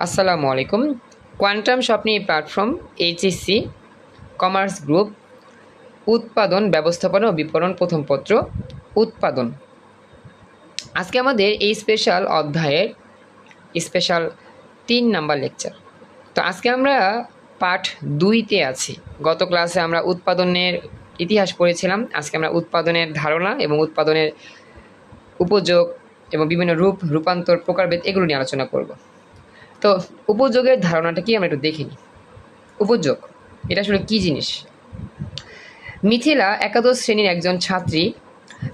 আসসালামু আলাইকুম। কোয়ান্টাম স্বপ্নি প্ল্যাটফর্ম এইচএসসি কমার্স গ্রুপ উৎপাদন ব্যবস্থাপনা ও বিপণন প্রথম পত্র উৎপাদন। আজকে আমাদের এই স্পেশাল অধ্যায়ের স্পেশাল 3 নাম্বার লেকচার। তো আজকে আমরা পার্ট 2তে আছি। গত ক্লাসে আমরা উৎপাদনের ইতিহাস পড়েছিলাম। আজকে আমরা উৎপাদনের ধারণা এবং উৎপাদনের উপযোগ এবং বিভিন্ন রূপ, রূপান্তর, প্রকারভেদ এগুলো নিয়ে আলোচনা করব। তো উপযোগের ধারণাটা কি আমরা একটু দেখে নিই। উপযোগ এটা আসলে কী জিনিস? মিথিলা একাদশ শ্রেণীর একজন ছাত্রী।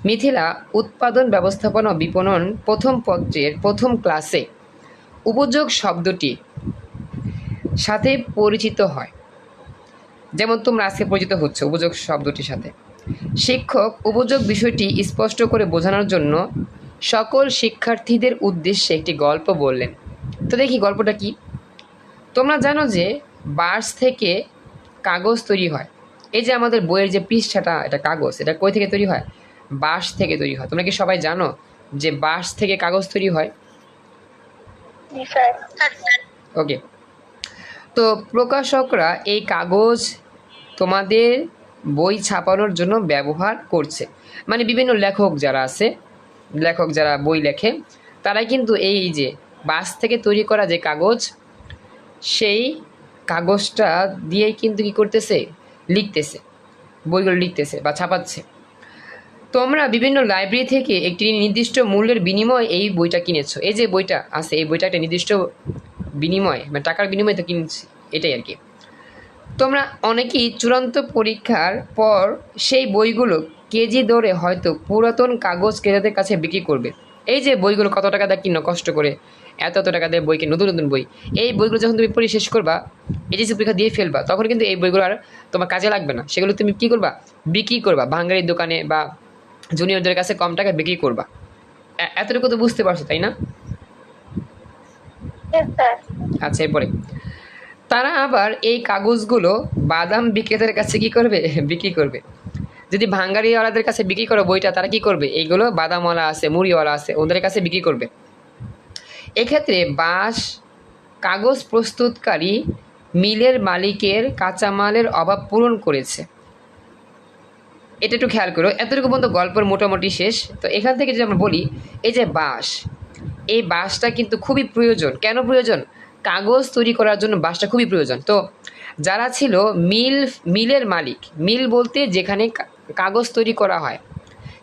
মিথিলা উৎপাদন ব্যবস্থাপনা ও বিপণন প্রথম পত্রের প্রথম ক্লাসে উপযোগ শব্দটি সাথে পরিচিত হয়। যেমন তোমরা আজকে পরিচিত হচ্ছে উপযোগ শব্দটির সাথে। শিক্ষক উপযোগ বিষয়টি স্পষ্ট করে বোঝানোর জন্য সকল শিক্ষার্থীদের উদ্দেশ্যে একটি গল্প বললেন। তো দেখি গল্পটা কি। তোমরা জানো যে বাঁশ থেকে কাগজ তৈরি হয়। এই যে আমাদের বইয়ের যে পৃষ্ঠাটা, এটা কাগজ, এটা কই থেকে তৈরি হয়? বাঁশ থেকে তৈরি হয়। তোমরা কি সবাই জানো যে বাঁশ থেকে কাগজ তৈরি হয়? ওকে। তো প্রকাশকরা এই কাগজ তোমাদের বই ছাপানোর জন্য ব্যবহার করছে। মানে বিভিন্ন লেখক যারা আছে, লেখক যারা বই লেখে, তারাই কিন্তু এই যে বাঁশ থেকে তৈরি করা যে কাগজ, সেই কাগজটা দিয়েই কিন্তু কী করতেছে? লিখতেছে, বইগুলো লিখতেছে বা ছাপাচ্ছে। তোমরা বিভিন্ন লাইব্রেরি থেকে একটি নির্দিষ্ট মূল্যের বিনিময়ে এই বইটা কিনেছো। এই যে বইটা আছে, এই বইটা একটা নির্দিষ্ট বিনিময়, মানে টাকার বিনিময়ে তো কিনছি, এটাই আর কি। তোমরা অনেকেই চূড়ান্ত পরীক্ষার পর সেই বইগুলো কেজি দরে হয়তো পুরাতন কাগজ ক্রেতাদের কাছে বিক্রি করবে। এই যে বইগুলো কত টাকা দিয়ে কিনো কষ্ট করে, এত টাকা দিয়ে বই কিনো, নতুন নতুন বই, এই বইগুলো যখন তুমি পড়ে শেষ করবা, এইচএসসি পরীক্ষা দিয়ে ফেলবা, তখন কিন্তু এই বইগুলো আর তোমার কাজে লাগবে না। সেগুলো তুমি কী করবা? বিক্রি করবা, ভাঙ্গারির দোকানে বা জুনিয়রদের কাছে কম টাকায় বিক্রি করবা। এতটুকু তো বুঝতে পারছো, তাই না? আচ্ছা, এরপরে তারা আবার এই কাগজগুলো বাদাম বিক্রেতার কাছে কী করবে? বিক্রি করবে। যদি ভাঙ্গারিওয়ালাদের কাছে বিক্রি করো বইটা, তারা কি করবে? এইগুলো বাদামওয়ালা আছে, মুড়িওয়ালা আছে, ওদের কাছে বিক্রি করবে। এক্ষেত্রে বাঁশ কাগজ প্রস্তুতকারী মিলের মালিকের কাঁচামালের অভাব পূরণ করেছে। এটা একটু খেয়াল করো। এতটুকু পর্যন্ত গল্পের মোটামুটি শেষ। তো এখান থেকে যদি আমরা বলি, এই যে বাঁশ, এই বাঁশটা কিন্তু খুবই প্রয়োজন। কেন প্রয়োজন? কাগজ তৈরি করার জন্য বাঁশটা খুবই প্রয়োজন। তো যারা ছিল মিলের মালিক, মিল বলতে যেখানে কাগজ তৈরি করা হয়,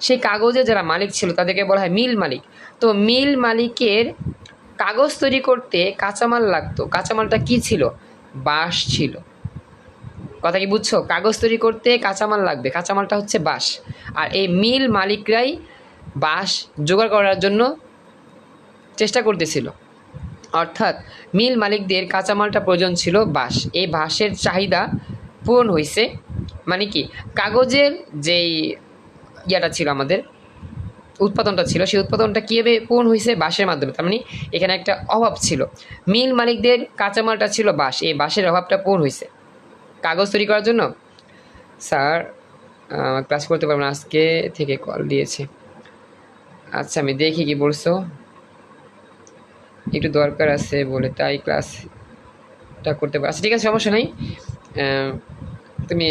সেই কাগজে যারা মালিক ছিল তাদেরকে বলা হয় মিল মালিক। তো মিল মালিকের কাগজ তৈরি করতে কাঁচামাল লাগতো। কাঁচামালটা কি ছিল? বাঁশ ছিল। কথা কি বুঝছো? কাগজ তৈরি করতে কাঁচামাল লাগবে, কাঁচামালটা হচ্ছে বাঁশ। আর এই মিল মালিকরাই বাঁশ জোগাড় করার জন্য চেষ্টা করতেছিল। অর্থাৎ মিল মালিকদের কাঁচামালটা প্রয়োজন ছিল বাঁশ। এই বাঁশের চাহিদা পূরণ হয়েছে। মানে কি, কাগজের যেই ইয়াটা ছিল, আমাদের উৎপাদনটা ছিল, সেই উৎপাদনটা কীভাবে পূরণ হয়েছে? বাঁশের মাধ্যমে। তার মানে এখানে একটা অভাব ছিল। মিল মালিকদের কাঁচামালটা ছিল বাঁশ, এই বাঁশের অভাবটা পূরণ হয়েছে কাগজ তৈরি করার জন্য। স্যার ক্লাস করতে পারবো না, আজকে থেকে কল দিয়েছে। আচ্ছা, আমি দেখি কি বলছো। একটু দরকার আছে বলে তাই ক্লাসটা করতে পারো। আচ্ছা ঠিক আছে, সমস্যা নেই। তুমি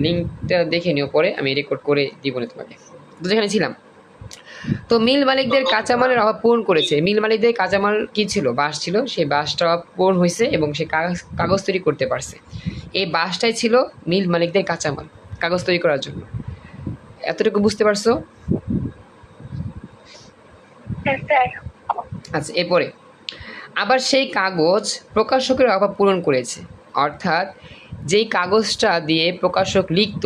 লিঙ্কটা দেখে নিও, পরে আমি রেকর্ড করে দিব না তোমাকে। তো যেখানে ছিলাম, তো মিল মালিকদের কাঁচামালের অভাব পূরণ করেছে। মিল মালিকদের কাঁচামাল কি ছিল? বাঁশ ছিল। সেই বাঁশটা অভাব পূরণ হয়েছে এবং সে কাগজ তৈরি করতে পারছে। এই বাঁশটাই ছিল মিল মালিকদের কাঁচামাল কাগজ তৈরি করার জন্য। এতটুকু বুঝতে পারছো? আচ্ছা, এরপরে আবার সেই কাগজ প্রকাশকের অভাব পূরণ করেছে। অর্থাৎ যেই কাগজটা দিয়ে প্রকাশক লিখত,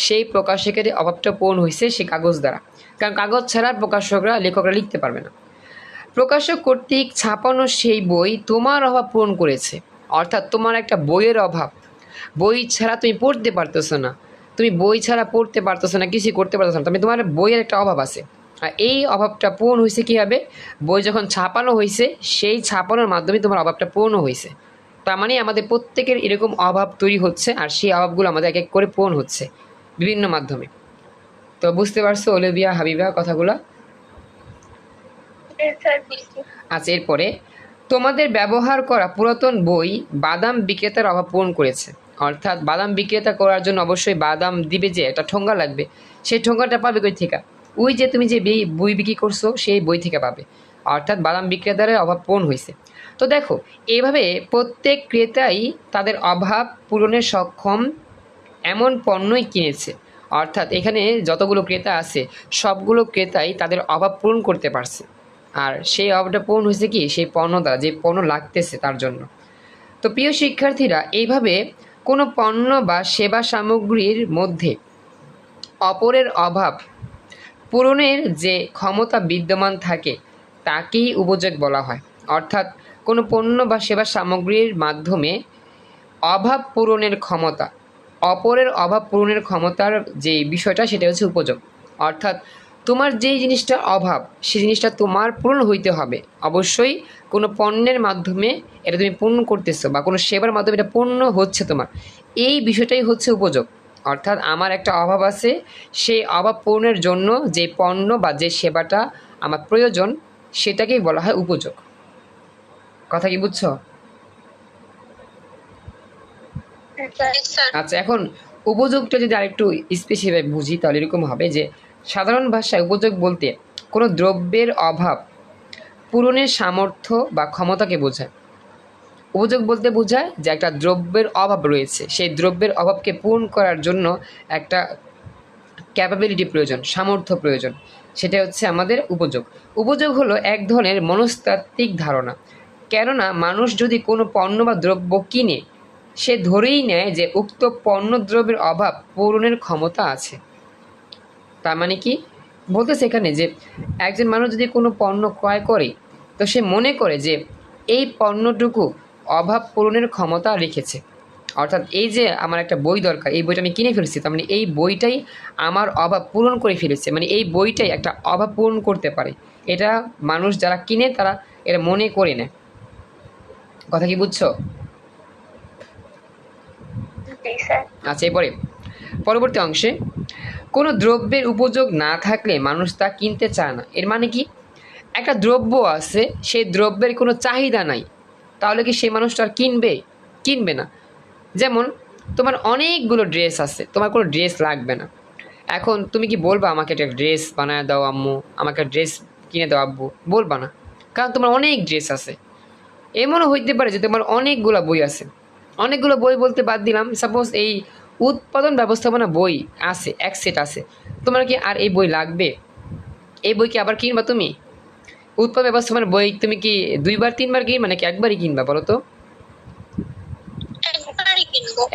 সেই প্রকাশকের অভাবটা পূরণ হয়েছে সেই কাগজ দ্বারা। কারণ কাগজ ছাড়া প্রকাশকরা, লেখকরা লিখতে পারবে না। প্রকাশক কর্তৃক ছাপানো সেই বই তোমার অভাব পূরণ করেছে। অর্থাৎ তোমার একটা বইয়ের অভাব, বই ছাড়া তুমি পড়তে পারতেছো না, তুমি বই ছাড়া পড়তে পারতেছো না, কিছু করতে পারতেছো না, তবে তোমার বইয়ের একটা অভাব আছে। আর এই অভাবটা পূরণ হয়েছে কীভাবে? বই যখন ছাপানো হয়েছে, সেই ছাপানোর মাধ্যমে তোমার অভাবটা পূর্ণ হয়েছে। তার মানে আমাদের প্রত্যেকের এরকম অভাব তৈরি হচ্ছে, আর সেই অভাবগুলো আমাদের এক এক করে পূরণ হচ্ছে বিভিন্ন মাধ্যমে। তো বুঝতে পারছো অলিভিয়া, হাবিবা কথাগুলো? আচ্ছা, এরপরে তোমাদের ব্যবহার করা পুরাতন বই বাদাম বিক্রেতার অভাব পূরণ করেছে। অর্থাৎ বাদাম বিক্রেতা করার জন্য অবশ্যই বাদাম দিবে, যে একটা ঠোঙ্গা লাগবে, সেই ঠোঙ্গাটা পাবে কই থেকে? ওই যে তুমি যে বই বিক্রি করছো সেই বই থেকে পাবে। অর্থাৎ বাদাম বিক্রেতার অভাব পূরণ হয়েছে। তো দেখো, এইভাবে প্রত্যেক ক্রেতাই তাদের অভাব পূরণের সক্ষম এমন পণ্যই কিনেছে। অর্থাৎ এখানে যতগুলো ক্রেতা আছে সবগুলো ক্রেতাই তাদের অভাব পূরণ করতে পারছে, আর সেই অভাবটা পূরণ হয়েছে কি সেই পণ্য দ্বারা, যে পণ্য লাগতেছে তার জন্য। তো প্রিয় শিক্ষার্থীরা, এইভাবে কোনো পণ্য বা সেবা সামগ্রীর মধ্যে অপরের অভাব পূরণের যে ক্ষমতা বিদ্যমান থাকে তাকেই উপযোগ বলা হয়। অর্থাৎ কোনো পণ্য বা সেবা সামগ্রীর মাধ্যমে অভাব পূরণের ক্ষমতা, অপরের অভাব পূরণের ক্ষমতার যে বিষয়টা সেটা হচ্ছে উপযোগ। অর্থাৎ তোমার যেই জিনিসটার অভাব সেই জিনিসটা তোমার পূরণ হইতে হবে। অবশ্যই কোনো পণ্যের মাধ্যমে এটা তুমি পূর্ণ করতেছো বা কোনো সেবার মাধ্যমে এটা পূর্ণ হচ্ছে তোমার, এই বিষয়টাই হচ্ছে উপযোগ। অর্থাৎ আমার একটা অভাব আছে, সেই অভাব পূরণের জন্য যে পণ্য বা যে সেবাটা আমার প্রয়োজন সেটাকেই বলা হয় উপযোগ। কথা কি বুঝছো? আচ্ছা, এখন উপযোগটা যদি আরেকটু স্পেসিফাই বুঝি তাহলে এরকম হবে যে সাধারণ ভাষায় উপযোগ বলতে কোনো দ্রব্যের অভাব পূরণের সামর্থ্য বা ক্ষমতাকে বোঝায়। উপযোগ বলতে বোঝায় যে একটা দ্রব্যের অভাব রয়েছে, সেই দ্রব্যের অভাবকে পূরণ করার জন্য একটা ক্যাপাবিলিটি প্রয়োজন, সামর্থ্য প্রয়োজন, সেটা হচ্ছে আমাদের উপযোগ। উপযোগ হলো এক ধরনের মনস্তাত্ত্বিক ধারণা। কেননা মানুষ যদি কোনো পণ্য বা দ্রব্য কিনে সে ধরেই নেয় যে উক্ত পণ্য দ্রব্যের অভাব পূরণের ক্ষমতা আছে। তার মানে কি বলতেছে এখানে, যে একজন মানুষ যদি কোনো পণ্য ক্রয় করে তো সে মনে করে যে এই পণ্যটুকু অভাব পূরণের ক্ষমতা রেখেছে। অর্থাৎ এই যে আমার একটা বই দরকার, এই বইটা আমি কিনে ফেলছি, তার মানে এই বইটাই আমার অভাব পূরণ করে ফেলেছে, মানে এই বইটাই একটা অভাব পূরণ করতে পারে। এটা মানুষ যারা কিনে তারা এটা মনে করে নেয়। কথা কি বুঝছো? আচ্ছা, এরপরে পরবর্তী অংশে কোনো দ্রব্যের উপযোগ না থাকলে মানুষ তা কিনতে চায় না। এর মানে কি, একটা দ্রব্য আছে, সেই দ্রব্যের কোনো চাহিদা নাই, তাহলে কি সেই মানুষটা আর কিনবে না। যেমন তোমার অনেকগুলো ড্রেস আছে, তোমার কোনো ড্রেস লাগবে না, এখন তুমি কি বলবা আমাকে একটা ড্রেস বানায় দাও আম্মু, আমাকে ড্রেস কিনে দাও আব্বু? বলবা না, কারণ তোমার অনেক ড্রেস আছে। এমনও হইতে পারে যে তোমার অনেকগুলো বই আছে, অনেকগুলো বই বলতে বাদ দিলাম, সাপোজ এই উৎপাদন ব্যবস্থাপনা বই আছে, এক সেট আছে, তোমার কি আর এই বই লাগবে? এই বই কি আবার কিনবা তুমি? উৎপাদন ব্যবস্থাপনার বই তুমি কি 2 বার 3 বার কিনবা নাকি একবারই কিনবা বলো তো?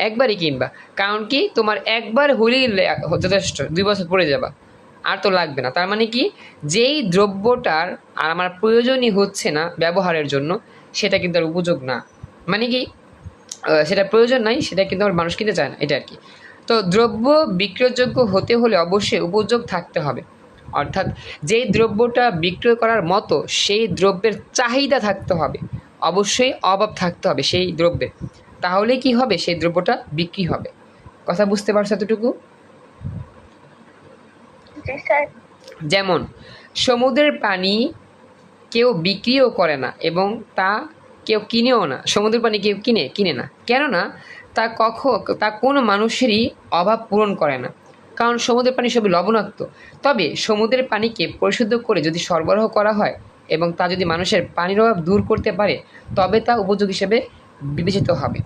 একবারই কিনবা, কারণ কি তোমার একবার হলেই যথেষ্ট, 2 বছর পরে যাবা, আর তো লাগবে না। তার মানে কি, যেই দ্রব্যটার আর আমার প্রয়োজনই হচ্ছে না ব্যবহারের জন্য সেটা কিন্তু আর উপযোগ না। মানে কি, সেটা প্রয়োজন নাই, সেটা কিন্তু আমার মানুষ কিনতে চায় না, এটা আর কি। তো দ্রব্য বিক্রয়যোগ্য হতে হলে অবশ্যই উপযোগ থাকতে হবে। অর্থাৎ যেই দ্রব্যটা বিক্রয় করার মতো সেই দ্রব্যের চাহিদা থাকতে হবে, অবশ্যই অভাব থাকতে হবে সেই দ্রব্যের, তাহলে কি হবে, সেই দ্রব্যটা বিক্রি হবে। কথা বুঝতে পারছো এতটুকু? যেমন সমুদ্রের পানি কেউ বিক্রিও করে না এবং তা কেউ কিনেও না। সমুদ্রের পানি কেউ কিনে না, কেননা তা কোনো মানুষেরই অভাব পূরণ করে না, কারণ সমুদ্রের পানি সবই লবণাক্ত। তবে সমুদ্রের পানিকে পরিশুদ্ধ করে যদি সরবরাহ করা হয় এবং তা যদি মানুষের পানির অভাব দূর করতে পারে তবে তা উপযোগ হিসেবে বিবেচিত হবে।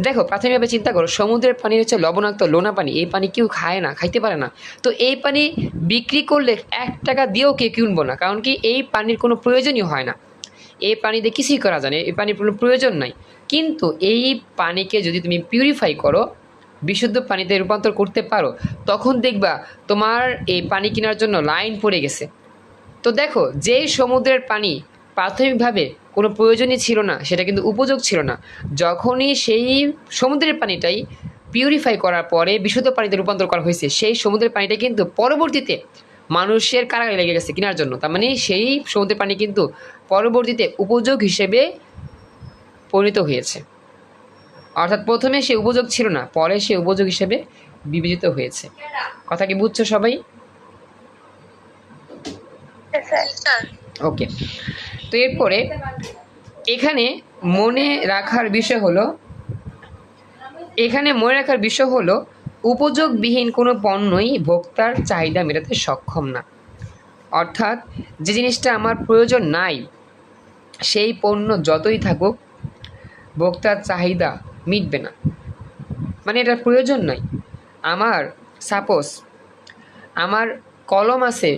দেখো, প্রাথমিকভাবে চিন্তা করো, সমুদ্রের পানি হচ্ছে লবণাক্ত লোনা পানি, এই পানি কেউ খায় না, খাইতে পারে না। তো এই পানি বিক্রি করলে 1 টাকা দিয়েও কেউ কিনবো না, কারণ কি এই পানির কোনো প্রয়োজনই হয় না, এই পানি দিয়ে কিছুই করা যায় না, এই পানির কোনো প্রয়োজন নাই। কিন্তু এই পানিকে যদি তুমি পিউরিফাই করো, বিশুদ্ধ পানিতে রূপান্তর করতে পারো, তখন দেখবা তোমার এই পানি কেনার জন্য লাইন পড়ে গেছে। তো দেখো, যেই সমুদ্রের পানি প্রাথমিকভাবে কোনো প্রয়োজনই ছিল না, সেটা কিন্তু উপযোগ ছিল না, যখনই সেই সমুদ্রের পানিটাই পিউরিফাই করার পরে বিশুদ্ধ পানিতে রূপান্তর করা হয়েছে, সেই সমুদ্রের পানিটা কিন্তু পরবর্তীতে মানুষের কারাগারে লেগে গেছে কেনার জন্য। তার মানে সেই সমুদ্রের পানি কিন্তু পরবর্তীতে উপযোগ হিসেবে পরিণত হয়েছে। অর্থাৎ প্রথমে সে উপযোগ ছিল না, পরে সে উপযোগ হিসেবে বিবেচিত হয়েছে। কথা কি বুঝছো সবাই? ওকে, তো এরপরে এখানে মনে রাখার বিষয় হলো উপযোগবিহীন কোনো পণ্যই ভোক্তার চাহিদা মেটাতে সক্ষম না। অর্থাৎ যে জিনিসটা আমার প্রয়োজন নাই সেই পণ্য যতই থাকুক ভোক্তার চাহিদা মিটবে না। মানে এটার প্রয়োজন নাই। আমার সাপোজ আমার কলম আছে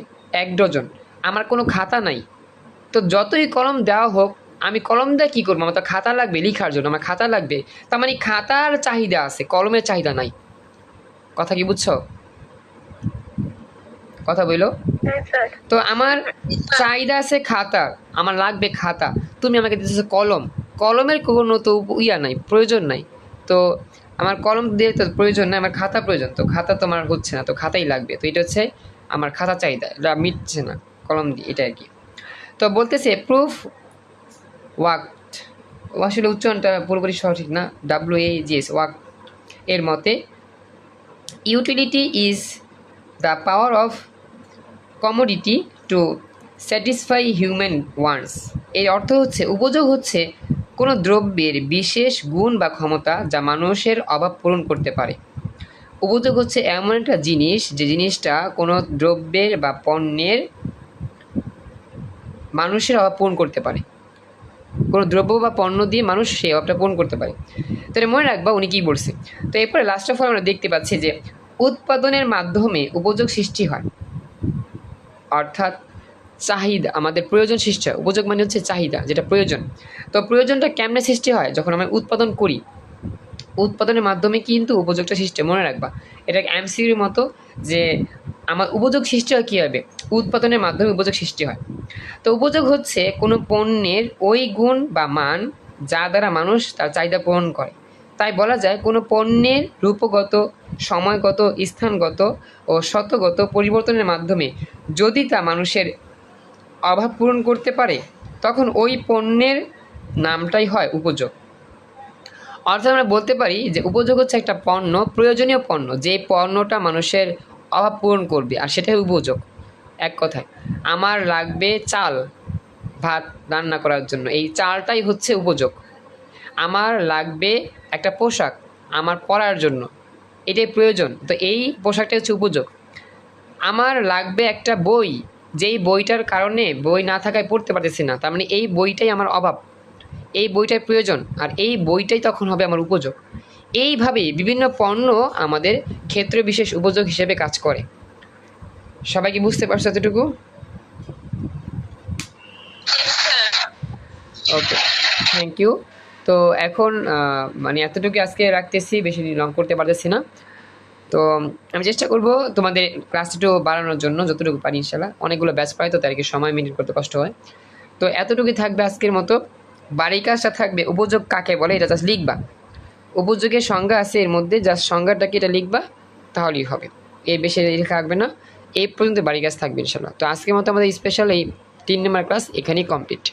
1 ডজন, আমার কোনো খাতা নাই, তো যতই কলম দেওয়া হোক আমি কলম দিয়ে কী করবো? আমার তো খাতা লাগবে লেখার জন্য, আমার খাতা লাগবে। তার মানে খাতার চাহিদা আছে, কলমের চাহিদা নাই। কথা কি বুঝছো? কথা বলো। তো আমার চাহিদা আছে খাতার, আমার লাগবে খাতা, তুমি আমাকে দিতেছো কলম, কলমের কোনো তো নাই, প্রয়োজন নাই। তো আমার কলম দিয়ে তো প্রয়োজন নাই, আমার খাতা প্রয়োজন, তো খাতা তো আমার হচ্ছে না, তো খাতাই লাগবে। তো এটা হচ্ছে আমার খাতা চাহিদা, এটা মিটছে না কলম দিয়ে, এটা আর কি। তো বলতেছে প্রুফ ওয়াক্ট, আসলে উচ্চারণটা পুরোপুরি সঠিক না, WAGS ওয়াক্ট এর মতে utility is the power of commodity to satisfy human wants. এর অর্থ হচ্ছে উপযোগ হচ্ছে কোনো দ্রব্যের বিশেষ গুণ বা ক্ষমতা যা মানুষের অভাব পূরণ করতে পারে। উপযোগ হচ্ছে এমন একটা জিনিস যে জিনিসটা কোনো দ্রব্যের বা পণ্যের মানুষের অভাব পূরণ করতে পারে, কোনো দ্রব্য বা পণ্য দিয়ে মানুষ সেই অভাবটা পূরণ করতে পারে। তাহলে মনে রাখবা উনি কী বলছে। তো এরপরে লাস্ট অফ অল আমরা দেখতে পাচ্ছি যে উৎপাদনের মাধ্যমে উপযোগ সৃষ্টি হয়, অর্থাৎ চাহিদা, আমাদের প্রয়োজন সৃষ্টি হয়। উপযোগ মানে হচ্ছে চাহিদা, যেটা প্রয়োজন। তো প্রয়োজনটা কেমনে সৃষ্টি হয়? যখন আমরা উৎপাদন করি, উৎপাদনের মাধ্যমে কিন্তু উপযোগটা সৃষ্টি হয়। মনে রাখবা এটা MCQর মতো, যে আমার উপযোগ সৃষ্টি হয় কীভাবে? উৎপাদনের মাধ্যমে উপযোগ সৃষ্টি হয়। তো উপযোগ হচ্ছে কোনো পণ্যের ওই গুণ বা মান যা দ্বারা মানুষ তার চাহিদা পূরণ করে। তাই বলা যায় কোনো পণ্যের রূপগত, সময়গত, স্থানগত ও শতগত পরিবর্তনের মাধ্যমে যদি তা মানুষের অভাব পূরণ করতে পারে তখন ওই পণ্যের নামটাই হয় উপযোগ। অর্থাৎ আমরা বলতে পারি যে উপযোগ হচ্ছে একটা পণ্য, প্রয়োজনীয় পণ্য, যে পণ্যটা মানুষের অভাব পূরণ করবে, আর সেটাই উপযোগ। এক কথায় আমার লাগবে চাল ভাত রান্না করার জন্য, এই চালটাই হচ্ছে উপযোগ। আমার লাগবে একটা পোশাক আমার পরার জন্য, এটাই প্রয়োজন, তো এই পোশাকটা হচ্ছে উপযোগ। আমার লাগবে একটা বই, যেই বইটার কারণে বই না থাকায় পড়তে পারতেছি না, তার মানে এই বইটাই আমার অভাব, এই বইটার প্রয়োজন, আর এই বইটাই তখন হবে আমার উপযোগ। এইভাবে বিভিন্ন পণ্য আমাদের ক্ষেত্র বিশেষ উপযোগ হিসেবে কাজ করে। সবাই কি বুঝতে পারছো এতটুকু? ওকে, থ্যাংক ইউ। তো এখন মানে এতটুকু আজকে রাখতেছি, বেশি লং করতে পারতেছি না। তো আমি চেষ্টা করব তোমাদের ক্লাস একটু বাড়ানোর জন্য, যতটুকু পারি ইনশাল্লাহ। অনেকগুলো ব্যাচ পাই তো তার কি সময় মেনটেন করতে কষ্ট হয়। তো এতটুকুই থাকবে আজকের মতো। বাড়ির কাজটা থাকবে উপযোগ কাকে বলে, এটা জাস্ট লিখবা। উপযোগের সংজ্ঞা আছে এর মধ্যে, জাস্ট সংজ্ঞাটাকে এটা লিখবা, তাহলেই হবে। এর বেশি লেখা থাকবে না। এই পর্যন্ত বাড়ির কাজ থাকবে ইনশাল্লাহ। তো আজকের মতো আমাদের স্পেশাল এই 3 নম্বর ক্লাস এখানেই কমপ্লিট।